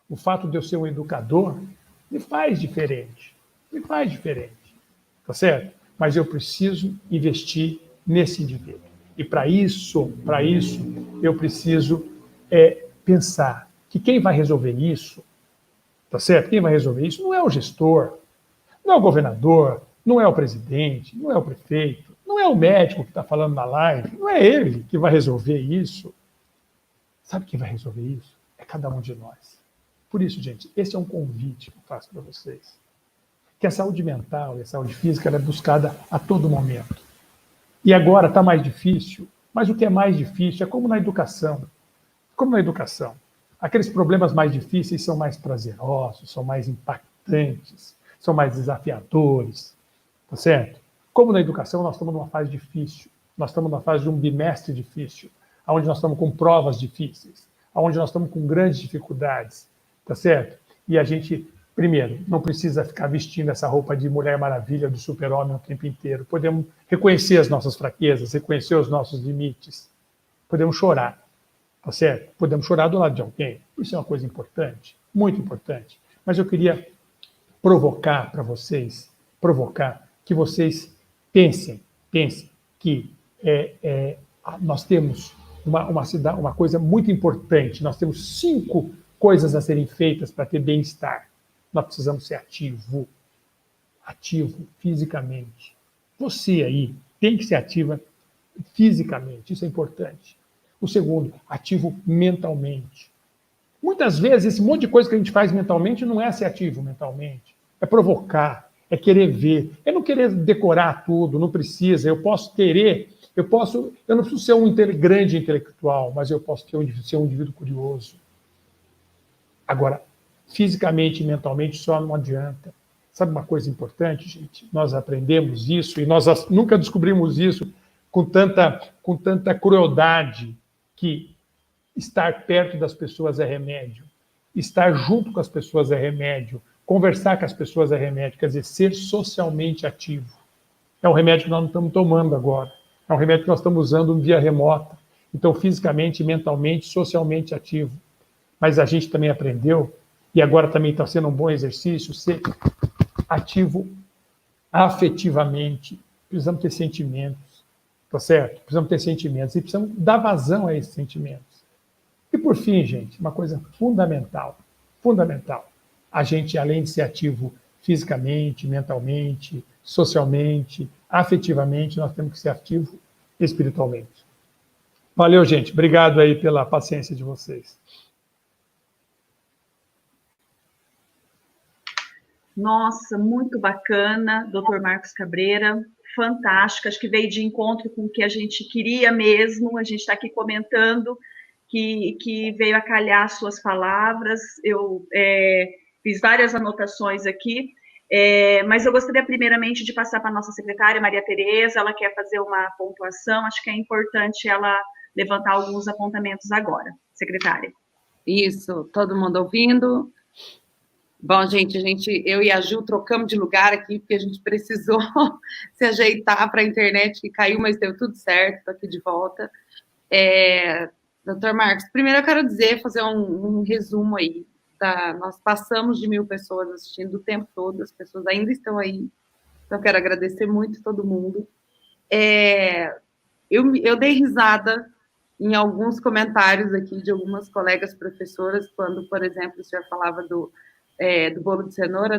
O fato de eu ser um educador me faz diferente. Me faz diferente. Tá certo? Mas eu preciso investir nesse indivíduo. E para isso, eu preciso pensar que quem vai resolver isso, tá certo? Quem vai resolver isso não é o gestor, não é o governador, não é o presidente, não é o prefeito, não é o médico que está falando na live, não é ele que vai resolver isso. Sabe quem vai resolver isso? É cada um de nós. Por isso, gente, esse é um convite que eu faço para vocês. Que a saúde mental e a saúde física ela é buscada a todo momento. E agora está mais difícil, mas o que é mais difícil é como na educação. Como na educação. Aqueles problemas mais difíceis são mais prazerosos, são mais impactantes, são mais desafiadores. Tá certo? Como na educação, nós estamos numa fase difícil. Nós estamos numa fase de um bimestre difícil, onde nós estamos com provas difíceis, onde nós estamos com grandes dificuldades. Tá certo? E a gente, primeiro, não precisa ficar vestindo essa roupa de Mulher Maravilha, do super-homem o tempo inteiro. Podemos reconhecer as nossas fraquezas, reconhecer os nossos limites. Podemos chorar. Tá certo? Podemos chorar do lado de alguém. Isso é uma coisa importante, muito importante. Mas eu queria provocar para vocês, que vocês pensem que nós temos uma coisa muito importante. Nós temos 5 coisas a serem feitas para ter bem-estar. Nós precisamos ser ativo fisicamente. Você aí tem que ser ativa fisicamente, isso é importante. O segundo, ativo mentalmente. Muitas vezes, esse monte de coisa que a gente faz mentalmente não é ser ativo mentalmente. É provocar, é querer ver, é não querer decorar tudo, não precisa. Eu posso querer, eu não preciso ser um grande intelectual, mas eu posso ser um indivíduo curioso. Agora, fisicamente e mentalmente só não adianta. Sabe uma coisa importante, gente? Nós aprendemos isso e nós nunca descobrimos isso com tanta crueldade, que estar perto das pessoas é remédio, estar junto com as pessoas é remédio, conversar com as pessoas é remédio, quer dizer, ser socialmente ativo. É um remédio que nós não estamos tomando agora, é um remédio que nós estamos usando via remota. Então, fisicamente, mentalmente, socialmente ativo. Mas a gente também aprendeu, e agora também está sendo um bom exercício, ser ativo afetivamente. Precisamos ter sentimentos, tá certo? Precisamos ter sentimentos e precisamos dar vazão a esses sentimentos. E por fim, gente, uma coisa fundamental, fundamental. A gente, além de ser ativo fisicamente, mentalmente, socialmente, afetivamente, nós temos que ser ativo espiritualmente. Valeu, gente. Obrigado aí pela paciência de vocês. Nossa, muito bacana, doutor Marcos Cabreira, fantástico, acho que veio de encontro com o que a gente queria mesmo, a gente está aqui comentando que veio a calhar suas palavras, eu fiz várias anotações aqui, mas eu gostaria primeiramente de passar para a nossa secretária, Maria Tereza, ela quer fazer uma pontuação, acho que é importante ela levantar alguns apontamentos agora. Secretária. Isso, todo mundo ouvindo? Bom, gente, eu e a Ju trocamos de lugar aqui, porque a gente precisou se ajeitar para a internet, que caiu, mas deu tudo certo, estou aqui de volta. Doutor Marcos, primeiro eu quero fazer um resumo aí. Nós passamos de 1.000 pessoas assistindo o tempo todo, as pessoas ainda estão aí, então eu quero agradecer muito todo mundo. Eu dei risada em alguns comentários aqui de algumas colegas professoras, quando, por exemplo, o senhor falava do bolo de cenoura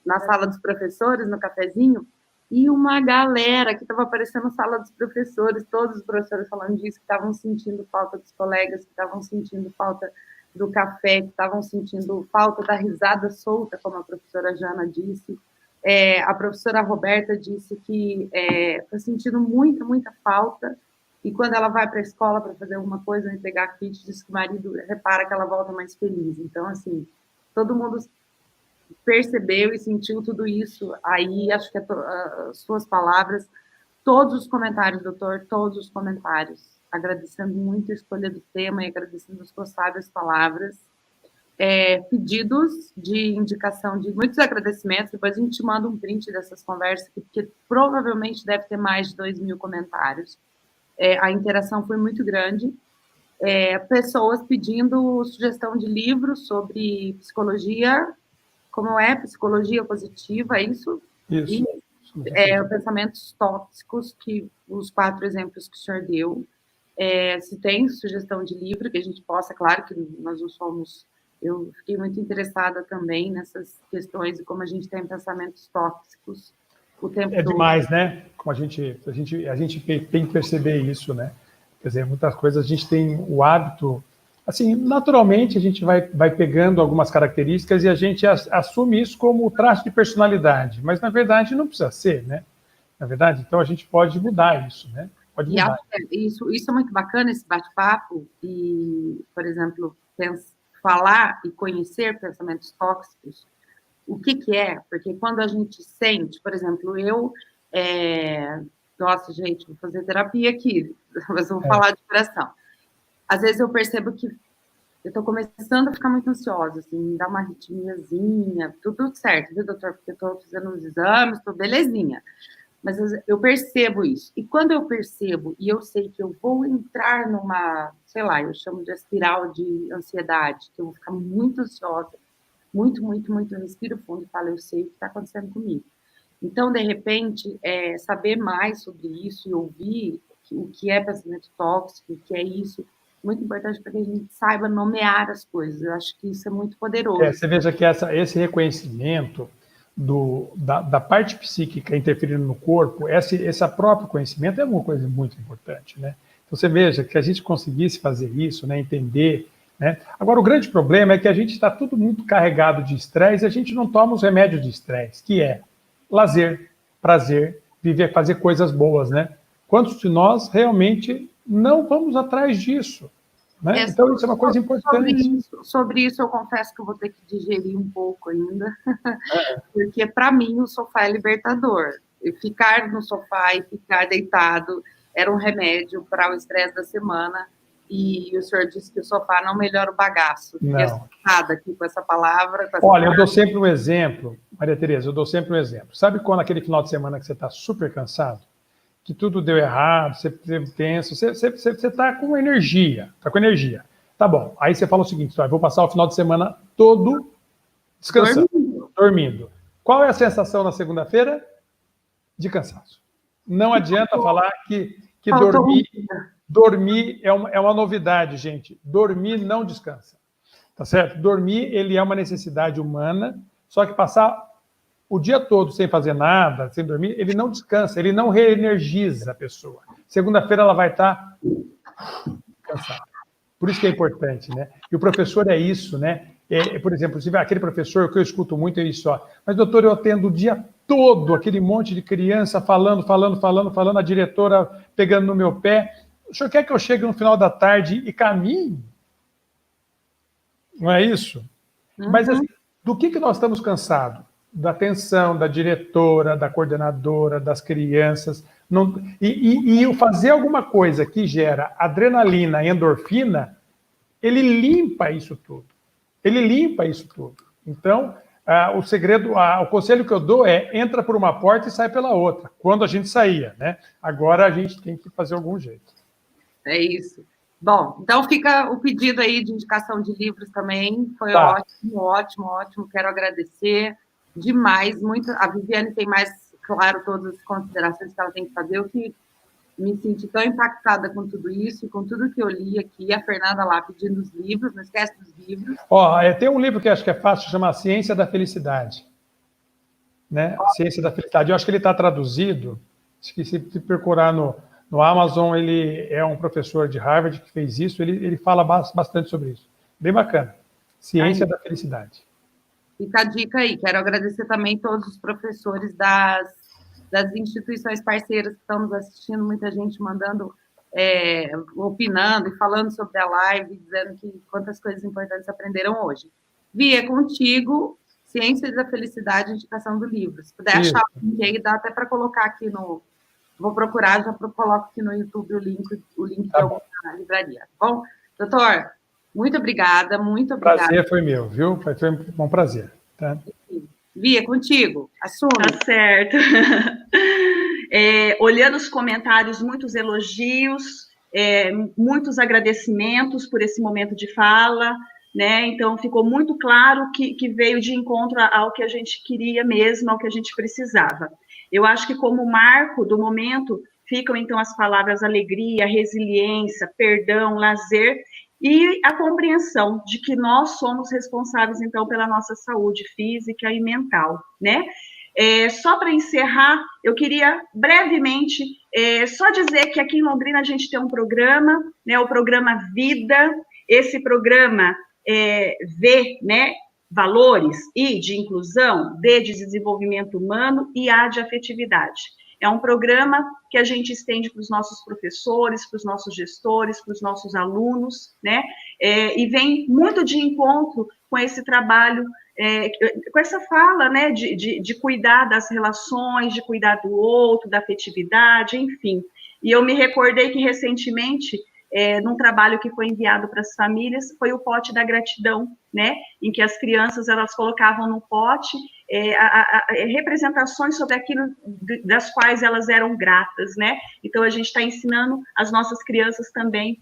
na sala dos professores, no cafezinho, e uma galera que estava aparecendo na sala dos professores, todos os professores falando disso, que estavam sentindo falta dos colegas, que estavam sentindo falta do café, que estavam sentindo falta da risada solta, como a professora Jana disse. A professora Roberta disse que está sentindo muita, muita falta, e quando ela vai para a escola para fazer alguma coisa, entregar kit, diz que o marido repara que ela volta mais feliz. Então, assim, todo mundo percebeu e sentiu tudo isso aí, acho que as suas palavras, todos os comentários, doutor, todos os comentários, agradecendo muito a escolha do tema e agradecendo as suas sábias palavras, pedidos de indicação de muitos agradecimentos, depois a gente manda um print dessas conversas, porque provavelmente deve ter mais de 2.000 comentários. A interação foi muito grande, pessoas pedindo sugestão de livros sobre psicologia, como psicologia positiva, isso. E pensamentos tóxicos, que os 4 exemplos que o senhor deu. Se tem sugestão de livro, que a gente possa, claro que nós não somos... Eu fiquei muito interessada também nessas questões e como a gente tem pensamentos tóxicos o tempo todo. Demais, né? Como a gente tem que perceber isso, né? Quer dizer, muitas coisas a gente tem o hábito, assim, naturalmente a gente vai pegando algumas características e a gente assume isso como traço de personalidade, mas na verdade não precisa ser, né? Na verdade, então a gente pode mudar isso, né? Pode mudar. Isso é muito bacana, esse bate-papo, e, por exemplo, falar e conhecer pensamentos tóxicos. O que é? Porque quando a gente sente, por exemplo, nossa, gente, vou fazer terapia aqui, mas vou falar de coração. Às vezes eu percebo que eu estou começando a ficar muito ansiosa, assim, me dá uma arritmiazinha, tudo certo, viu, doutor? Porque eu estou fazendo os exames, estou belezinha. Mas eu percebo isso. E quando eu percebo e eu sei que eu vou entrar numa, sei lá, eu chamo de espiral de ansiedade, que eu vou ficar muito ansiosa, muito, muito, muito, eu respiro fundo e falo, eu sei o que está acontecendo comigo. Então, de repente, saber mais sobre isso e ouvir o que é pensamento tóxico, o que é isso, muito importante para que a gente saiba nomear as coisas. Eu acho que isso é muito poderoso. Você veja que esse reconhecimento da parte psíquica interferindo no corpo, esse próprio conhecimento é uma coisa muito importante, né? Então, você veja que a gente conseguisse fazer isso, né, entender, né? Agora, o grande problema é que a gente está tudo muito carregado de estresse e a gente não toma os remédios de estresse, que é lazer, prazer, viver, fazer coisas boas, né? Quantos de nós realmente não vamos atrás disso? Né? Então, isso é uma coisa importante. Sobre isso, eu confesso que eu vou ter que digerir um pouco ainda, porque, para mim, o sofá é libertador. Ficar no sofá e ficar deitado era um remédio para o estresse da semana, e o senhor disse que o sofá não melhora o bagaço. Fiquei assustada aqui com essa palavra. Olha, eu dou sempre um exemplo, Maria Tereza, eu dou sempre um exemplo. Sabe quando aquele final de semana que você está super cansado? Que tudo deu errado, você pensa, você está com energia, Tá bom, aí você fala o seguinte, vou passar o final de semana todo descansando, dormindo. Qual é a sensação na segunda-feira? De cansaço. Não adianta falar que dormir é uma novidade, gente. Dormir não descansa, tá certo? Dormir, ele é uma necessidade humana, só que passar o dia todo sem fazer nada, sem dormir, ele não descansa, ele não reenergiza a pessoa. Segunda-feira ela vai estar cansada. Por isso que é importante, né? E o professor é isso, né? Por exemplo, se aquele professor que eu escuto muito é isso, mas doutor, eu atendo o dia todo aquele monte de criança falando, a diretora pegando no meu pé. O senhor quer que eu chegue no final da tarde e caminhe? Não é isso? Mas assim, do que nós estamos cansados? Da atenção da diretora, da coordenadora, das crianças. E o fazer alguma coisa que gera adrenalina, endorfina, ele limpa isso tudo. Então, o segredo, o conselho que eu dou é entra por uma porta e sai pela outra, quando a gente saía, né? Agora a gente tem que fazer algum jeito. É isso. Bom, então fica o pedido aí de indicação de livros também. Foi ótimo. Quero agradecer demais. Muito. A Viviane tem mais, claro, todas as considerações que ela tem que fazer. Eu que me senti tão impactada com tudo isso, com tudo que eu li aqui. A Fernanda lá pedindo os livros, não esquece dos livros. Tem um livro que eu acho que é fácil, chama Ciência da Felicidade. Né? Ciência da Felicidade. Eu acho que ele está traduzido. Acho que se procurar no Amazon, ele é um professor de Harvard que fez isso, ele fala bastante sobre isso. Bem bacana. Ciência da Felicidade. Fica a dica aí. Quero agradecer também todos os professores das instituições parceiras que estão nos assistindo, muita gente mandando, opinando e falando sobre a live, dizendo que quantas coisas importantes aprenderam hoje. Vi, é contigo, Ciência da Felicidade, indicação do livro. Se puder achar o link aí, dá até para colocar aqui no... Vou procurar, já coloco aqui no YouTube o link de alguma livraria. Bom, doutor, muito obrigada, muito obrigada. Prazer foi meu, viu? Foi um prazer. Tá? Via, contigo, assume. Tá certo. Olhando os comentários, muitos elogios, muitos agradecimentos por esse momento de fala, né? Então, ficou muito claro que veio de encontro ao que a gente queria mesmo, ao que a gente precisava. Eu acho que como marco do momento ficam, então, as palavras alegria, resiliência, perdão, lazer e a compreensão de que nós somos responsáveis, então, pela nossa saúde física e mental, né? Só para encerrar, eu queria brevemente só dizer que aqui em Londrina a gente tem um programa, né, o programa Vida. Esse programa vê, né, valores, I de inclusão, D de desenvolvimento humano e A de afetividade. É um programa que a gente estende para os nossos professores, para os nossos gestores, para os nossos alunos, né? E vem muito de encontro com esse trabalho, com essa fala, né, de cuidar das relações, de cuidar do outro, da afetividade, enfim. E eu me recordei que recentemente, num trabalho que foi enviado para as famílias, foi o pote da gratidão, né? Em que as crianças, elas colocavam no pote representações sobre aquilo das quais elas eram gratas, né? Então, a gente está ensinando as nossas crianças também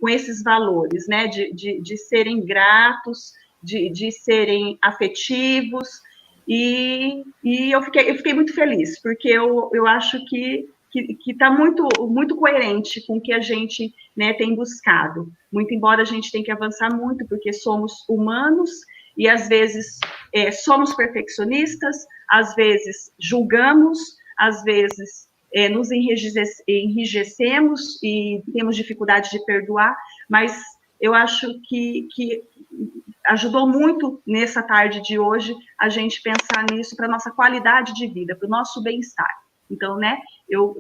com esses valores, né? De serem gratos, de serem afetivos, e eu fiquei muito feliz, porque eu acho que está muito, muito coerente com o que a gente, né, tem buscado. Muito embora a gente tenha que avançar muito, porque somos humanos e às vezes somos perfeccionistas, às vezes julgamos, às vezes nos enrijecemos e temos dificuldade de perdoar, mas eu acho que ajudou muito nessa tarde de hoje a gente pensar nisso para a nossa qualidade de vida, para o nosso bem-estar. Então, né,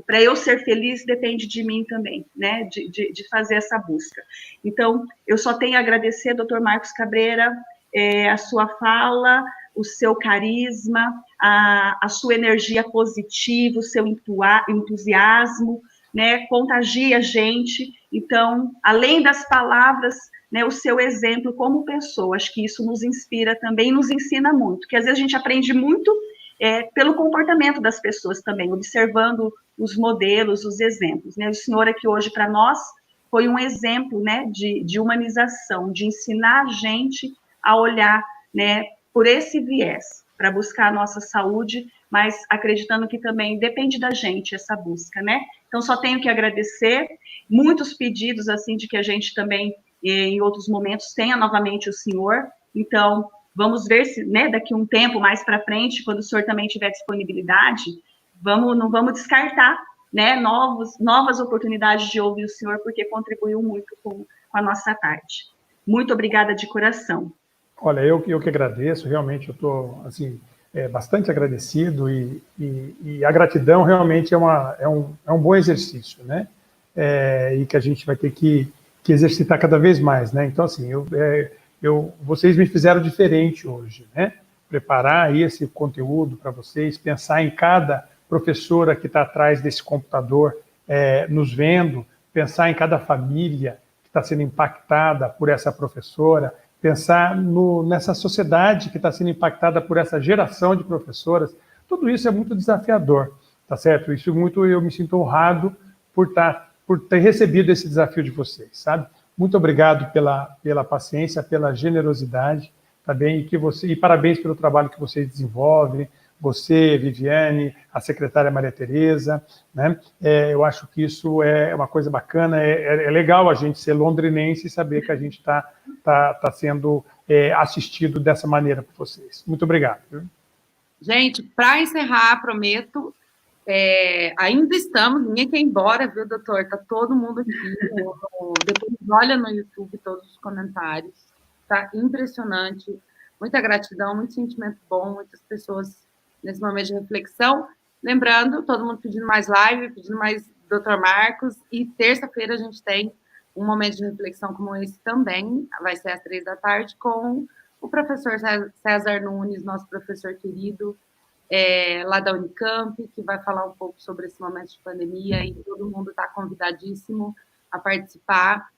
para eu ser feliz depende de mim também, né, de fazer essa busca. Então, eu só tenho a agradecer, doutor Marcos Cabreira, a sua fala, o seu carisma, a sua energia positiva, o seu entusiasmo, né, contagia a gente. Então, além das palavras, né, o seu exemplo como pessoa, acho que isso nos inspira também, nos ensina muito, que às vezes a gente aprende muito pelo comportamento das pessoas também, observando os modelos, os exemplos, né? O senhor aqui hoje para nós foi um exemplo, né, de humanização, de ensinar a gente a olhar, né, por esse viés, para buscar a nossa saúde, mas acreditando que também depende da gente essa busca, né? Então, só tenho que agradecer, muitos pedidos, assim, de que a gente também, em outros momentos, tenha novamente o senhor, então, vamos ver se, né, daqui um tempo, mais para frente, quando o senhor também tiver disponibilidade, não vamos descartar, né, novas oportunidades de ouvir o senhor, porque contribuiu muito com a nossa tarde. Muito obrigada de coração. Olha, eu que agradeço, realmente eu estou, assim, bastante agradecido e a gratidão realmente é um bom exercício, né? E que a gente vai ter que exercitar cada vez mais, né? Então, assim, vocês me fizeram diferente hoje, né? Preparar aí esse conteúdo para vocês, pensar em cada professora que está atrás desse computador nos vendo, pensar em cada família que está sendo impactada por essa professora, pensar nessa sociedade que está sendo impactada por essa geração de professoras. Tudo isso é muito desafiador, tá certo? Isso muito, eu me sinto honrado por ter recebido esse desafio de vocês, sabe? Muito obrigado pela paciência, pela generosidade, tá bem? E parabéns pelo trabalho que vocês desenvolvem, você, Viviane, a secretária Maria Tereza, né? Eu acho que isso é uma coisa bacana, é legal a gente ser londrinense e saber que a gente está sendo assistido dessa maneira por vocês. Muito obrigado. Viu? Gente, para encerrar, prometo, ainda estamos, ninguém quer ir embora, viu, doutor? Está todo mundo aqui. Depois olha no YouTube todos os comentários. Está impressionante. Muita gratidão, muito sentimento bom, muitas pessoas nesse momento de reflexão. Lembrando, todo mundo pedindo mais live, pedindo mais doutor Marcos. E terça-feira a gente tem um momento de reflexão como esse também. Vai ser às 15h, com o professor César Nunes, nosso professor querido, lá da Unicamp, que vai falar um pouco sobre esse momento de pandemia, e todo mundo está convidadíssimo a participar.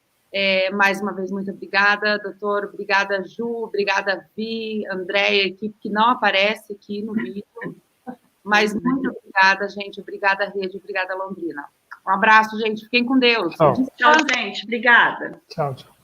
Mais uma vez, muito obrigada, doutor, obrigada, Ju, obrigada, Vi, Andréia, equipe que não aparece aqui no vídeo, mas muito obrigada, gente, obrigada, Rede, obrigada, Londrina. Um abraço, gente, fiquem com Deus. Tchau, tchau, gente, obrigada. Tchau, tchau.